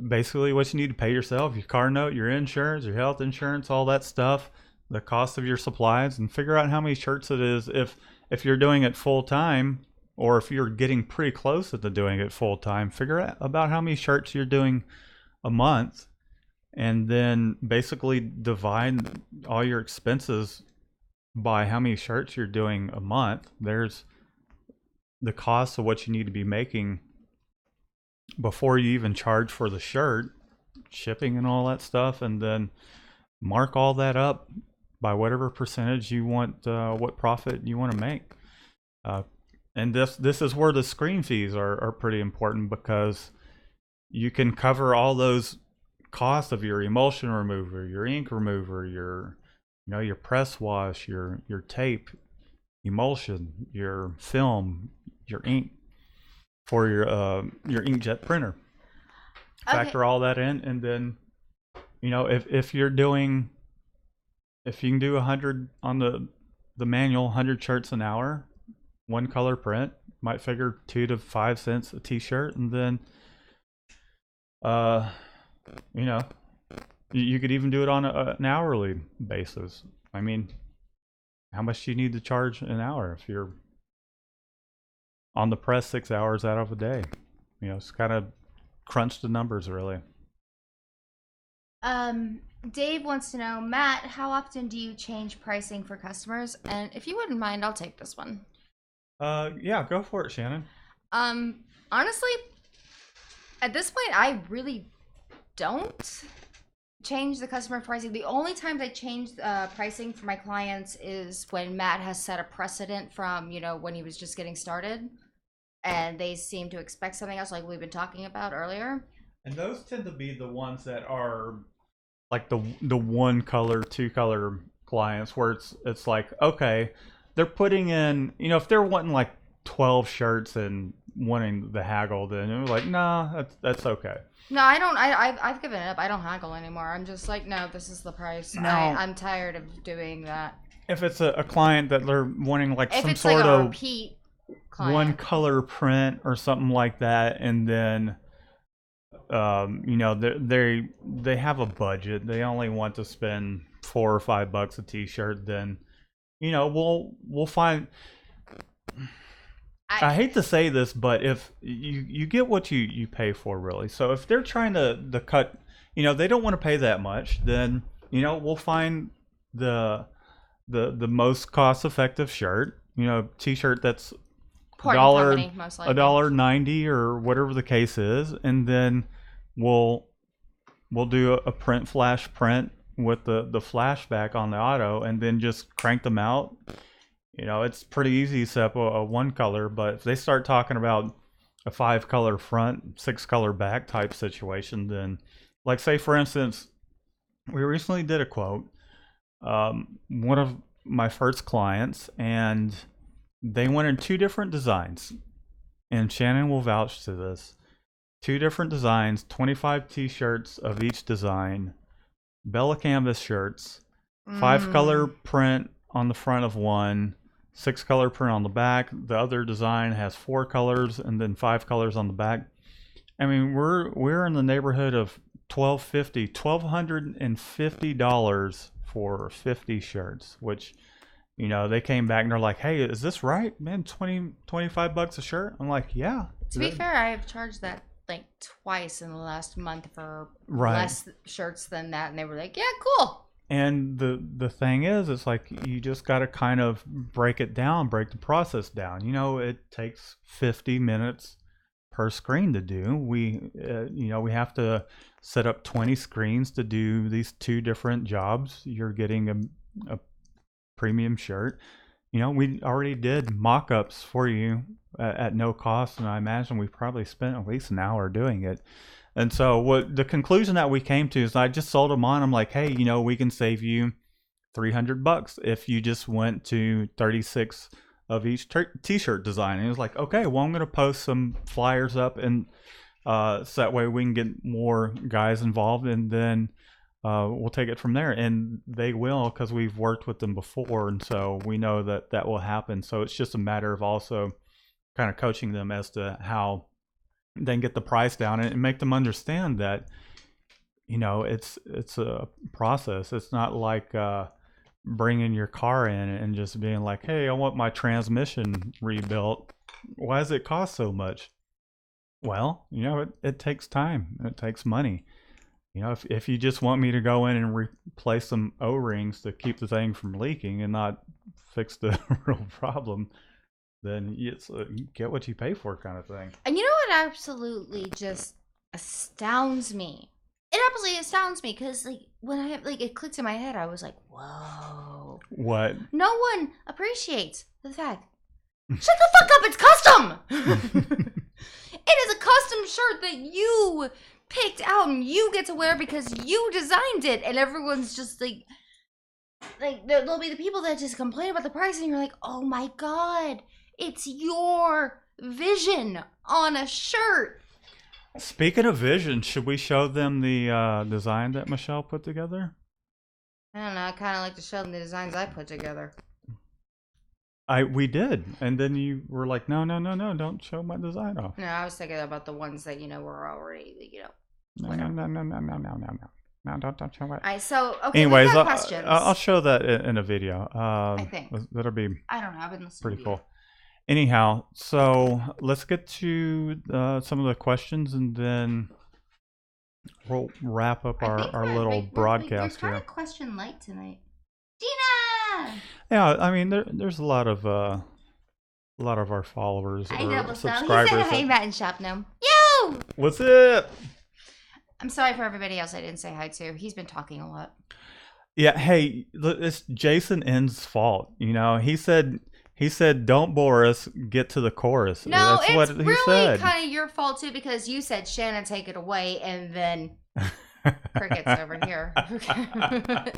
basically what you need to pay yourself, your car note, your insurance, your health insurance, all that stuff, the cost of your supplies, and figure out how many shirts it is if you're doing it full time, or if you're getting pretty close to doing it full time. Figure out about how many shirts you're doing a month, and then basically divide all your expenses by how many shirts you're doing a month. There's the cost of what you need to be making before you even charge for the shirt, shipping and all that stuff, and then mark all that up by whatever percentage you want, what profit you want to make. And this is where the screen fees are pretty important, because you can cover all those costs of your emulsion remover, your ink remover, your press wash, your tape, emulsion, your film, your ink for your inkjet printer. Factor all that in, and then if you can do 100 on the manual, 100 shirts an hour, one color print, might figure 2 to 5 cents a t-shirt, and then Uh, you know, you could even do it on an hourly basis. I mean, how much do you need to charge an hour if you're on the press 6 hours out of a day? It's kind of crunch the numbers, really. Dave wants to know, Matt, how often do you change pricing for customers? And if you wouldn't mind, I'll take this one. Yeah, go for it, Shannon. Honestly, at this point, I really don't change the customer pricing. The only times I change pricing for my clients is when Matt has set a precedent from, when he was just getting started, and they seem to expect something else, like we've been talking about earlier. And those tend to be the ones that are like the one color, two color clients, where it's like, okay, they're putting in, if they're wanting like 12 shirts and wanting the haggle, then it was like, nah, that's okay. No, I don't. I've given it up. I don't haggle anymore. I'm just like, no, this is the price. No. I'm tired of doing that. If it's a client that they're wanting like if some it's sort like a of repeat client, one color print or something like that, and then they have a budget. They only want to spend $4 or $5 a t-shirt. Then, we'll find. I hate to say this, but if you get what you pay for, really. So if they're trying to cut, they don't want to pay that much, then we'll find the most cost effective shirt. T-shirt that's $1.90 or whatever the case is, and then we'll do a print flash print with the flashback on the auto, and then just crank them out. It's pretty easy to set up a one color, but if they start talking about a 5-color front, 6-color back type situation, then, like, say for instance, we recently did a quote, one of my first clients, and they wanted 2 different designs, and Shannon will vouch to this. 2 different designs, 25 t-shirts of each design, Bella Canvas shirts, 5-color print on the front of one, 6-color print on the back. The other design has 4 colors and then 5 colors on the back. I mean, we're in the neighborhood of $1,250 for 50 shirts, which, they came back and they're like, hey, is this right, man? 25 bucks a shirt? I'm like, yeah. To be fair, I have charged that like twice in the last month for less shirts than that, and they were like, yeah, cool. And the thing is, it's like, you just got to kind of break the process down. It takes 50 minutes per screen to do. We have to set up 20 screens to do these 2 different jobs. You're getting a premium shirt. We already did mock-ups for you at no cost, and I imagine we probably spent at least an hour doing it. And so what the conclusion that we came to is, I just sold them on. I'm like, hey, we can save you $300 if you just went to 36 of each t-shirt design. And it was like, okay, well, I'm going to post some flyers up, and so that way we can get more guys involved, and then we'll take it from there. And they will, because we've worked with them before, and so we know that will happen. So it's just a matter of also kind of coaching them as to how then get the price down, and make them understand that it's a process. It's not like bringing your car in and just being like, hey, I want my transmission rebuilt. Why does it cost so much? Well, it takes time. It takes money. If you just want me to go in and replace some O-rings to keep the thing from leaking and not fix the real problem, then it's you get what you pay for, kind of thing. And you know what absolutely just astounds me? It absolutely astounds me, because when it clicked in my head, I was like, whoa. What? No one appreciates the fact. Shut the fuck up, it's custom! It is a custom shirt that you picked out and you get to wear because you designed it, and everyone's just like there'll be the people that just complain about the price, and you're like, oh my god, it's your vision on a shirt. Speaking of vision, should we show them the design that Michelle put together? I don't know. I kind of like to show them the designs I put together. We did, and then you were like, no, don't show my design off. No, I was thinking about the ones that were already No, no, no, no, no, no, no, no, no. No, don't show it. All right, so okay. Anyways, We've got questions. I'll show that in a video. I think That'll be I don't know. I've been listening. pretty to cool. Anyhow, so let's get to some of the questions, and then we'll wrap up our little broadcast we're here. kind of question light tonight. Gina. Yeah, I mean, there's a lot of our followers I or know. He subscribers. said, "Hey, Matt and Shop Gnome." Yo. What's up? I'm sorry for everybody else I didn't say hi to. He's been talking a lot. Yeah, hey, it's Jason N's fault. You know, he said don't bore us, get to the chorus. No, that's it's what he really said. kind of your fault too, because you said Shannon take it away, and then crickets over here.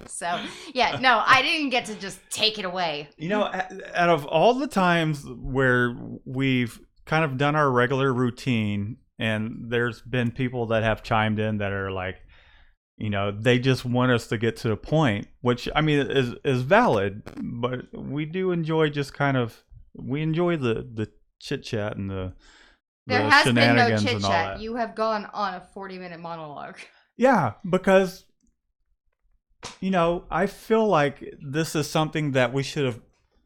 So yeah, no, I didn't get to just take it away. You know, out of all the times where we've kind of done our regular routine, and there's been people that have chimed in that are like, you know, they just want us to get to the point, which I mean is valid, but we do enjoy just kind of enjoy the chit chat and the has been no shenanigans chit and all chat. that. You have gone on a 40-minute monologue. Yeah, because you know, I feel like this is something that we should have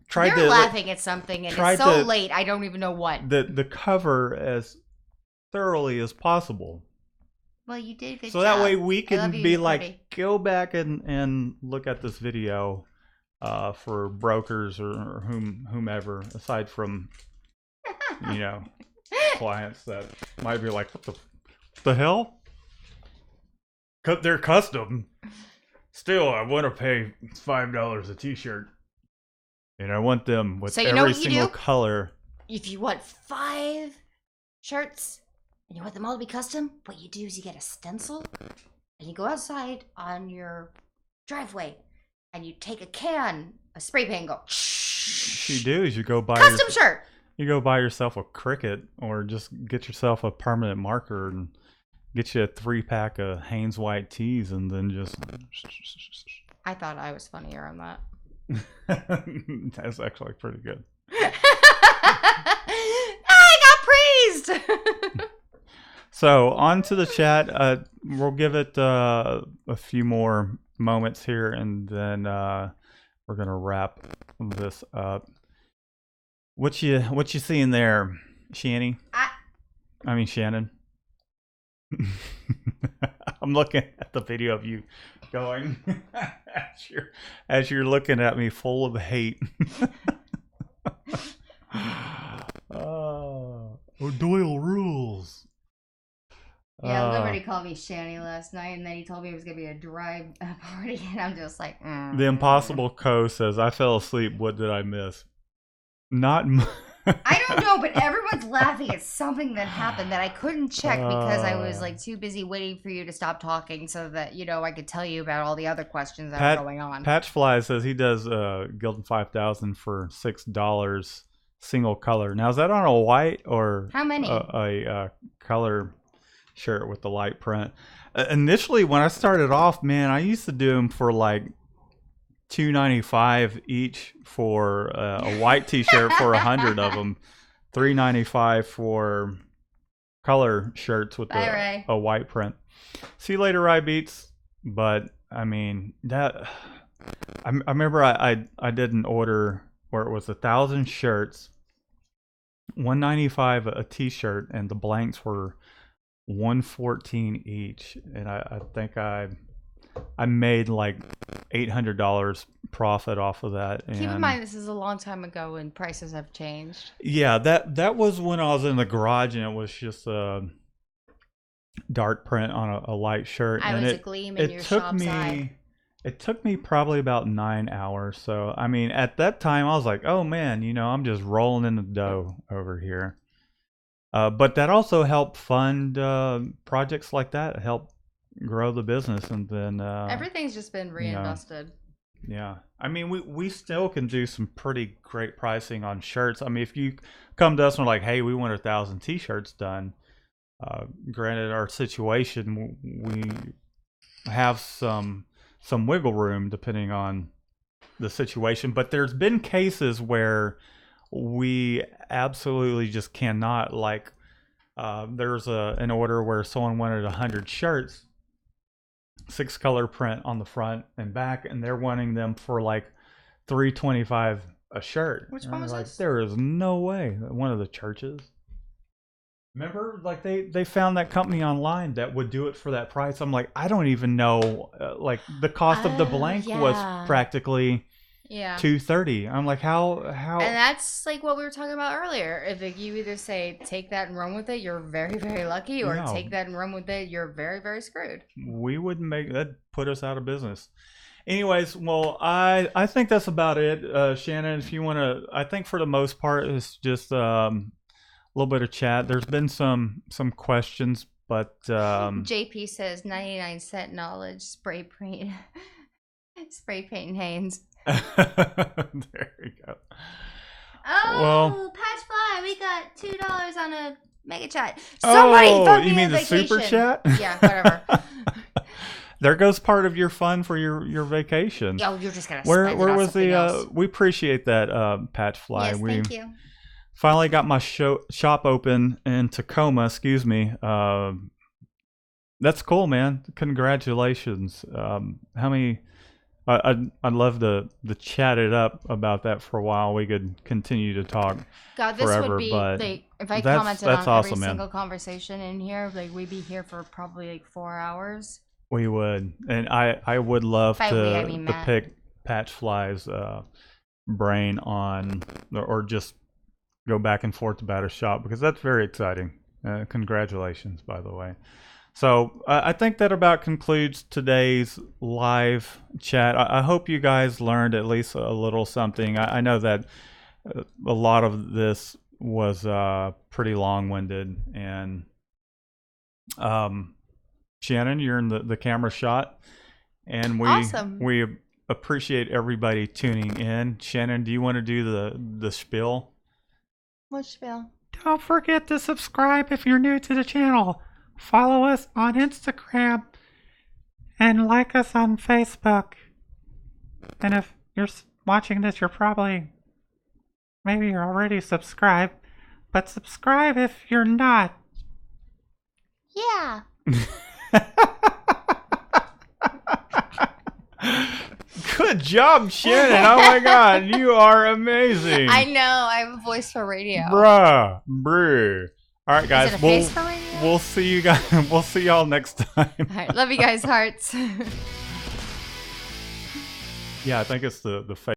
tried You're to laughing at something, and it's so late. I don't even know what. the cover as thoroughly as possible. Well, you did good So job. that way we can you, be you're like, pretty. go back and look at this video for brokers or whomever, aside from, you know, clients that might be like, what the hell? They're custom. Still, I want to pay $5 a t-shirt. And I want them with So you know every what you single do? color. If you want 5 shirts and you want them all to be custom, what you do is you get a stencil and you go outside on your driveway and you take a spray paint and go. What you do is you go buy Custom shirt. You go buy yourself a Cricut, or just get yourself a permanent marker and get you a 3-pack of Hanes White tees, and then just. I thought I was funnier on that. That's actually pretty good. I got praised. So on to the chat. We'll give it a few more moments here, and then we're gonna wrap this up. What you seeing there, Shanny? I mean Shannon. I'm looking at the video of you going as you're looking at me full of hate. Doyle rules. Yeah, Liberty called me Shanny last night, and then he told me it was gonna be a drive party, and I'm just like, The Impossible Co says, I fell asleep. What did I miss? Not I don't know, but everyone's laughing at something that happened that I couldn't check because I was like too busy waiting for you to stop talking so that, you know, I could tell you about all the other questions that are going on. Patchfly says he does Gildan 5000 for $6 single color. Now, is that on a white or how many? A color shirt with the light print? Initially, when I started off, man, I used to do them for like $2.95 each for a white t-shirt for 100 of them, $3.95 for color shirts with a white print. See you later, Rye Beats. But I mean, that I remember I did an order where it was 1,000 shirts, $195 a t-shirt, and the blanks were $114 each, and I think I made like $800 profit off of that. And keep in mind, this is a long time ago and prices have changed. Yeah, that was when I was in the garage and it was just a dark print on a light shirt. I was a gleam in your shop side. It took me probably about 9 hours. So, I mean, at that time, I was like, oh man, you know, I'm just rolling in the dough over here. But that also helped fund projects like that, help grow the business, and then everything's just been reinvested. Yeah, I mean, we still can do some pretty great pricing on shirts. I mean, if you come to us and are like, hey, we want 1,000 t-shirts done, granted our situation, we have some wiggle room depending on the situation, but there's been cases where we absolutely just cannot, like There's an order where someone wanted 100 shirts, 6-color print on the front and back, and they're wanting them for like $325 a shirt. Which And one I'm was like, this? there is no way. One of the churches. Remember, like they found that company online that would do it for that price. I'm like, I don't even know. Like the cost of the blank was practically $230. I'm like, how? And that's like what we were talking about earlier. If you either say take that and run with it, you're very, very lucky, or take that and run with it, you're very, very screwed. We wouldn't make that, put us out of business. Anyways, well, I think that's about it. Shannon, if you want to, I think for the most part it's just a little bit of chat. There's been some questions, but JP says 99-cent knowledge spray paint, spray paint Hanes. There you go. Oh, well, Patch Fly, we got $2 on a mega chat. Somebody throw me you mean a the vacation. super chat? Yeah, whatever. There goes part of your fun for your vacation. Oh, you're just gonna. Where spend it on was something the? else. We appreciate that, Patch Fly. Yes, thank you. Finally got my shop open in Tacoma. Excuse me. That's cool, man. Congratulations. How many? I'd love to chat it up about that for a while. We could continue to talk. God, this forever, would be but like if I that's commented on awesome, every man. single conversation in here, like we'd be here for probably like 4 hours. We would, and I would love to Matt. pick Patch Fly's brain on, or just go back and forth about his shop, because that's very exciting. Congratulations, by the way. So I think that about concludes today's live chat. I hope you guys learned at least a little something. I know that a lot of this was pretty long-winded, and Shannon, you're in the camera shot, and we appreciate everybody tuning in. Shannon, do you want to do the spiel? What spiel? Don't forget to subscribe if you're new to the channel. Follow us on Instagram and like us on Facebook. And if you're watching this, maybe you're already subscribed, but subscribe if you're not. Yeah. Good job, Shannon. Oh my God, you are amazing. I know. I have a voice for radio. Bruh. All right, guys. Is it a face for radio? We'll see you guys. We'll see y'all next time. All right, love you guys, hearts. Yeah, I think it's the face.